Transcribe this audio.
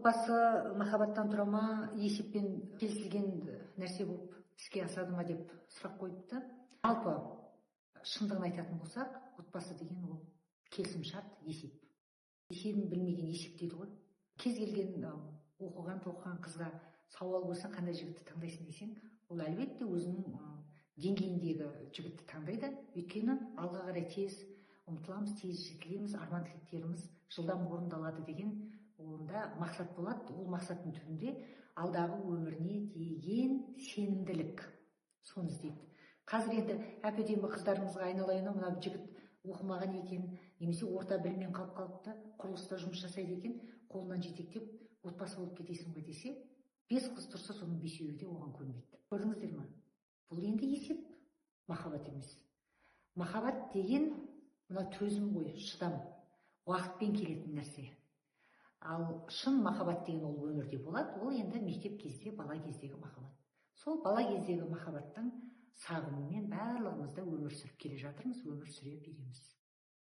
отбасы махаббаттан тұра ма, есеппен келісілген нәрсе болып іске асады ма деп сұрақ қойыпты. Жалпы шындығын айтатын болсақ, отбасы деген ол келісімшарт, есеп. Есебін білмеген есеп дейді ғой. Кез келген оқыған тоқыған қызға сауал қойсаң, қандай жігітті таңдайсың десең, ол әлбетте өзінің деңгейіндегі жігітті таңдайды. Өйткені алға қарай тез ұмтыламыз, тез жетілеміз, арман тілектеріміз жылдам орындалады деген онда мақсат болады. Ол мақсаттың түбінде алдағы өміріне деген сенімділік, соны іздейді. Қазір енді әп-әдемі қыздарымызға айналайын, мына жігіт оқымаған екен, немесе орта біліммен қалып қалыпты, құрылыста жұмыс жасайды екен, қолынан жетектеп отбасы болып кетесің бе десе, 5 қыз тұрса, соның 5-еуі де оған көнбейді. Көрдіңіздер ме? Бұл енді есеп, махаббат емес. Махаббат деген мына төзім ғой, шыдам, уақытпен келетін нәрсе. Ал шын махаббат деген ол өмірде болады, ол енді мектеп кезде, бала кездегі махаббат. Сол бала кездегі махаббаттың сағынымен барлығымыз да өмір сүріп келе жатырмыз, өмір сүре береміз.